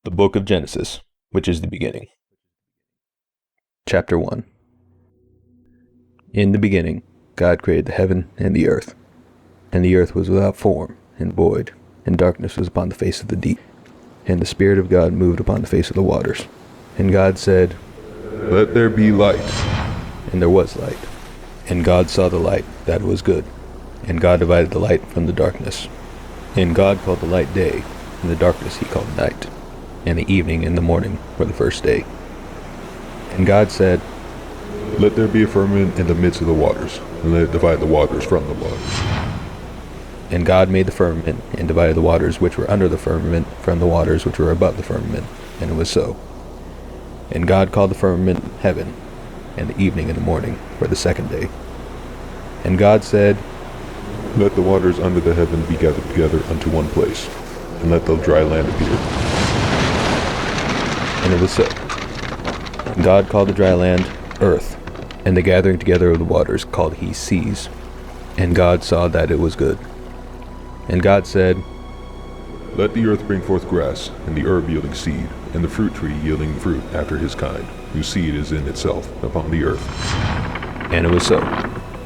The Book of Genesis, which is the beginning. Chapter 1. In the beginning, God created the heaven and the earth. And the earth was without form and void, and darkness was upon the face of the deep. And the Spirit of God moved upon the face of the waters. And God said, "Let there be light." And there was light. And God saw the light, that it was good. And God divided the light from the darkness. And God called the light day, and the darkness he called night. And the evening and the morning were the first day. And God said, "Let there be a firmament in the midst of the waters, and let it divide the waters from the waters." And God made the firmament, and divided the waters which were under the firmament from the waters which were above the firmament. And it was so. And God called the firmament heaven, and the evening and the morning were the second day. And God said, "Let the waters under the heaven be gathered together unto one place, and let the dry land appear." And it was so. And God called the dry land earth, and the gathering together of the waters called he seas. And God saw that it was good. And God said, "Let the earth bring forth grass, and the herb yielding seed, and the fruit tree yielding fruit after his kind, whose seed is in itself upon the earth." And it was so.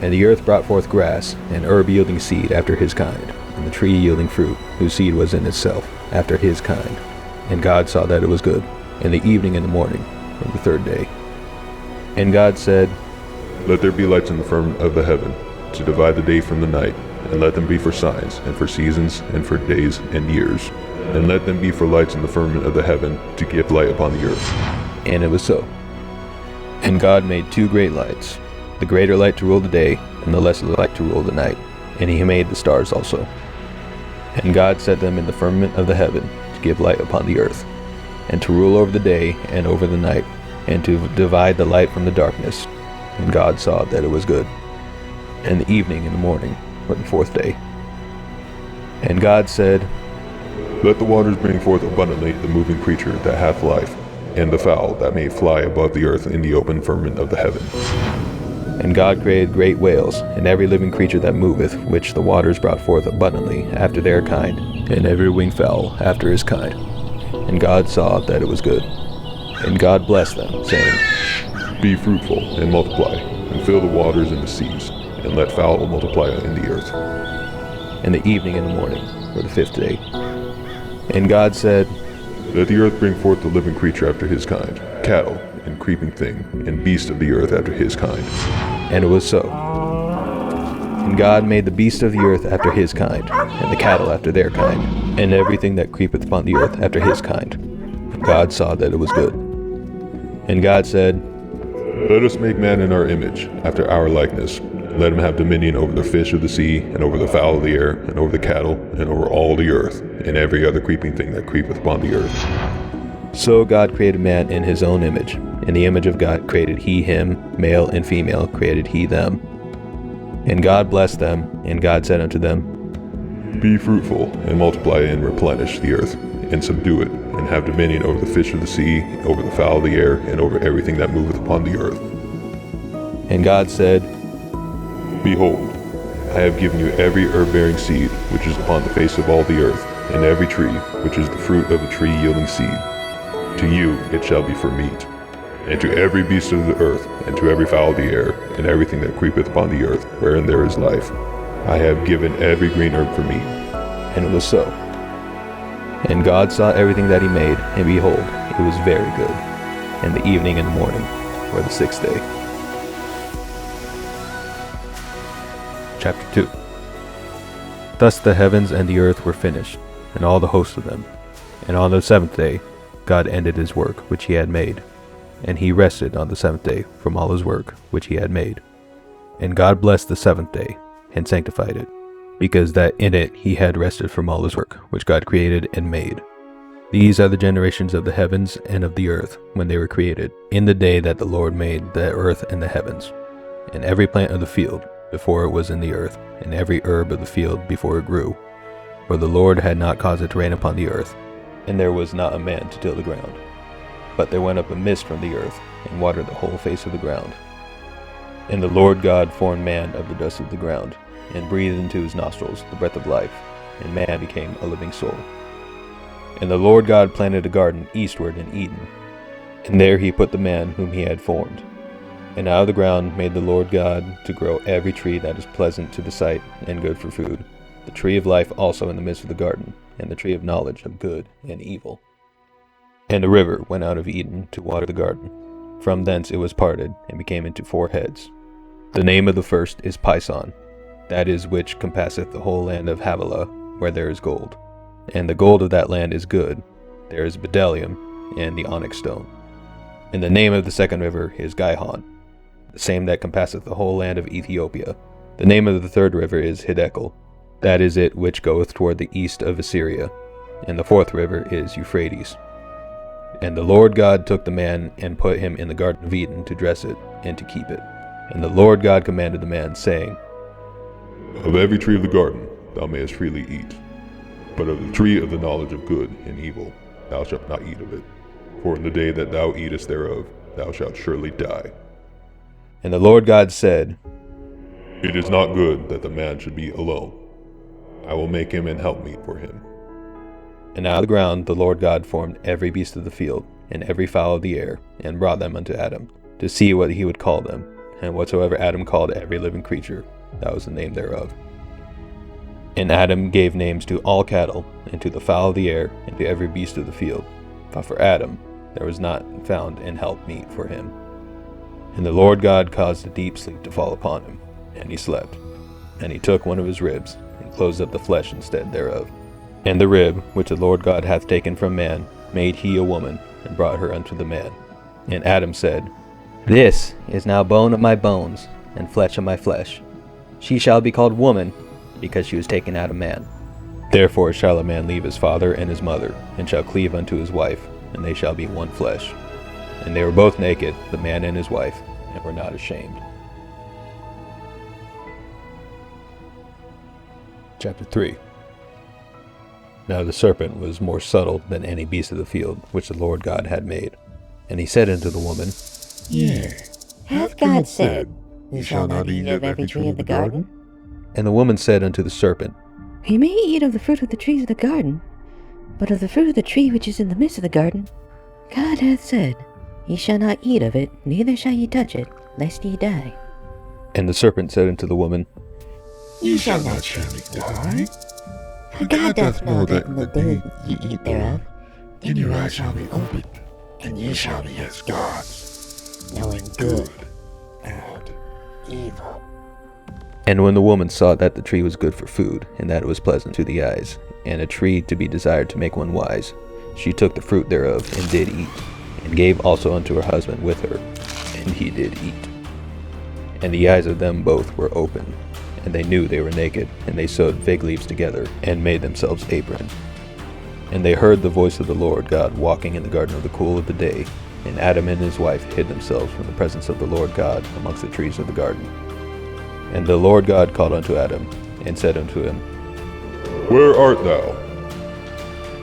And the earth brought forth grass, and herb yielding seed after his kind, and the tree yielding fruit, whose seed was in itself after his kind. And God saw that it was good. And the evening and the morning were the third day. And God said, "Let there be lights in the firmament of the heaven, to divide the day from the night, and let them be for signs, and for seasons, and for days and years. And let them be for lights in the firmament of the heaven, to give light upon the earth." And it was so. And God made two great lights, the greater light to rule the day, and the lesser light to rule the night. And he made the stars also. And God set them in the firmament of the heaven, to give light upon the earth, and to rule over the day and over the night, and to divide the light from the darkness. And God saw that it was good. And the evening and the morning were the fourth day. And God said, "Let the waters bring forth abundantly the moving creature that hath life, and the fowl that may fly above the earth in the open firmament of the heaven." And God created great whales, and every living creature that moveth, which the waters brought forth abundantly after their kind, and every winged fowl after his kind. And God saw that it was good. And God blessed them, saying, "Be fruitful, and multiply, and fill the waters and the seas, and let fowl multiply in the earth." And the evening and the morning were the fifth day. And God said, "Let the earth bring forth the living creature after his kind, cattle, and creeping thing, and beast of the earth after his kind." And it was so. And God made the beast of the earth after his kind, and the cattle after their kind, and everything that creepeth upon the earth after his kind. And God saw that it was good. And God said, "Let us make man in our image, after our likeness. Let him have dominion over the fish of the sea, and over the fowl of the air, and over the cattle, and over all the earth, and every other creeping thing that creepeth upon the earth." So God created man in his own image. In the image of God created he him, male and female created he them. And God blessed them, and God said unto them, "Be fruitful, and multiply, and replenish the earth, and subdue it, and have dominion over the fish of the sea, over the fowl of the air, and over everything that moveth upon the earth." And God said, "Behold, I have given you every herb-bearing seed which is upon the face of all the earth, and every tree which is the fruit of the tree yielding seed. To you it shall be for meat, and to every beast of the earth, and to every fowl of the air, and everything that creepeth upon the earth, wherein there is life. I have given every green herb for meat." And it was so. And God saw everything that he made, and behold, it was very good. And the evening and the morning were the sixth day. Chapter 2. Thus the heavens and the earth were finished, and all the host of them. And on the seventh day God ended his work which he had made. And he rested on the seventh day from all his work which he had made. And God blessed the seventh day, and sanctified it, because that in it he had rested from all his work which God created and made. These are the generations of the heavens and of the earth when they were created, in the day that the Lord made the earth and the heavens, and every plant of the field before it was in the earth, and every herb of the field before it grew. For the Lord had not caused it to rain upon the earth, and there was not a man to till the ground. But there went up a mist from the earth, and watered the whole face of the ground. And the Lord God formed man of the dust of the ground, and breathed into his nostrils the breath of life, and man became a living soul. And the Lord God planted a garden eastward in Eden, and there he put the man whom he had formed. And out of the ground made the Lord God to grow every tree that is pleasant to the sight and good for food, the tree of life also in the midst of the garden, and the tree of knowledge of good and evil. And a river went out of Eden to water the garden. From thence it was parted, and became into 4 heads. The name of the first is Pison, that is which compasseth the whole land of Havilah, where there is gold. And the gold of that land is good. There is bdellium, and the onyx stone. And the name of the second river is Gihon, the same that compasseth the whole land of Ethiopia. The name of the third river is Hiddekel, that is it which goeth toward the east of Assyria. And the fourth river is Euphrates. And the Lord God took the man and put him in the garden of Eden to dress it and to keep it. And the Lord God commanded the man, saying, Of every tree of the garden thou mayest freely eat, but of the tree of the knowledge of good and evil thou shalt not eat of it. For in the day that thou eatest thereof thou shalt surely die. And the Lord God said, It is not good that the man should be alone. I will make him an helpmeet for him. And out of the ground the Lord God formed every beast of the field, and every fowl of the air, and brought them unto Adam, to see what he would call them. And whatsoever Adam called every living creature, that was the name thereof. And Adam gave names to all cattle, and to the fowl of the air, and to every beast of the field. But for Adam there was not found an helpmeet for him. And the Lord God caused a deep sleep to fall upon him, and he slept. And he took one of his ribs, and closed up the flesh instead thereof. And the rib, which the Lord God hath taken from man, made he a woman, and brought her unto the man. And Adam said, This is now bone of my bones, and flesh of my flesh. She shall be called woman, because she was taken out of man. Therefore shall a man leave his father and his mother, and shall cleave unto his wife, and they shall be one flesh. And they were both naked, the man and his wife, and were not ashamed. Chapter 3. Now the serpent was more subtle than any beast of the field which the Lord God had made. And he said unto the woman, Yea, hath God said, You shall not eat of every tree of the garden? And the woman said unto the serpent, We may eat of the fruit of the trees of the garden, but of the fruit of the tree which is in the midst of the garden, God hath said, Ye shall not eat of it, neither shall ye touch it, lest ye die. And the serpent said unto the woman, Ye shall not surely die. For God doth know that in the day ye eat thereof, then your eyes shall be opened, and ye shall be as gods, knowing good and evil. And when the woman saw that the tree was good for food, and that it was pleasant to the eyes, and a tree to be desired to make one wise, she took the fruit thereof, and did eat, and gave also unto her husband with her, and he did eat. And the eyes of them both were opened, and they knew they were naked, and they sewed fig leaves together, and made themselves aprons. And they heard the voice of the Lord God walking in the garden of the cool of the day, and Adam and his wife hid themselves from the presence of the Lord God amongst the trees of the garden. And the Lord God called unto Adam, and said unto him, Where art thou?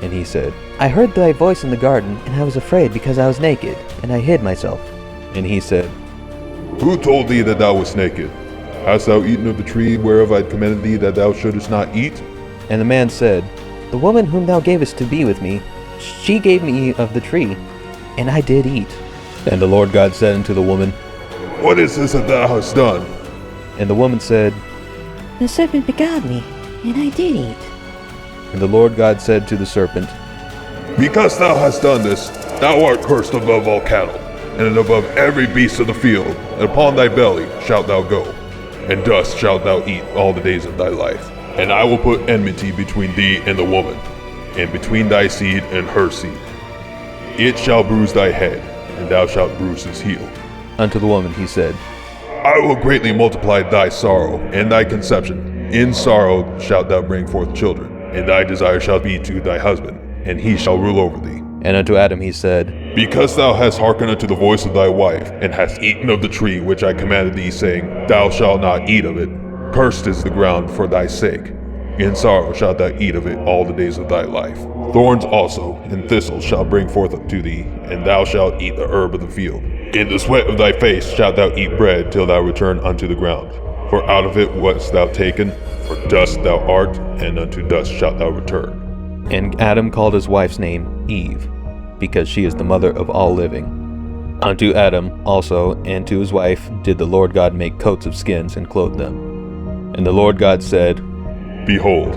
And he said, I heard thy voice in the garden, and I was afraid because I was naked, and I hid myself. And he said, Who told thee that thou wast naked? Hast thou eaten of the tree whereof I commanded thee that thou shouldest not eat? And the man said, The woman whom thou gavest to be with me, she gave me of the tree, and I did eat. And the Lord God said unto the woman, What is this that thou hast done? And the woman said, The serpent beguiled me, and I did eat. And the Lord God said to the serpent, Because thou hast done this, thou art cursed above all cattle, and above every beast of the field, and upon thy belly shalt thou go, and dust shalt thou eat all the days of thy life. And I will put enmity between thee and the woman, and between thy seed and her seed. It shall bruise thy head, and thou shalt bruise his heel. Unto the woman he said, I will greatly multiply thy sorrow and thy conception. In sorrow shalt thou bring forth children, and thy desire shall be to thy husband, and he shall rule over thee. And unto Adam he said, Because thou hast hearkened unto the voice of thy wife, and hast eaten of the tree which I commanded thee, saying, Thou shalt not eat of it, cursed is the ground for thy sake. In sorrow shalt thou eat of it all the days of thy life. Thorns also and thistles shall bring forth unto thee, and thou shalt eat the herb of the field. In the sweat of thy face shalt thou eat bread till thou return unto the ground. For out of it wast thou taken, for dust thou art, and unto dust shalt thou return. And Adam called his wife's name Eve, because she is the mother of all living. Unto Adam also and to his wife did the Lord God make coats of skins and clothe them. And the Lord God said, Behold,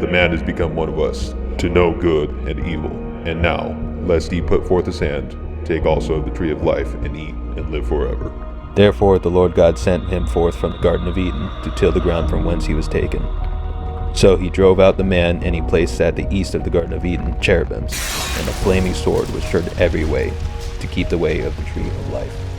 the man is become one of us, to know good and evil. And now, lest he put forth his hand, take also of the tree of life, and eat, and live forever. Therefore the Lord God sent him forth from the Garden of Eden to till the ground from whence he was taken. So he drove out the man, and he placed at the east of the Garden of Eden cherubims, and a flaming sword which turned every way, to keep the way of the tree of life.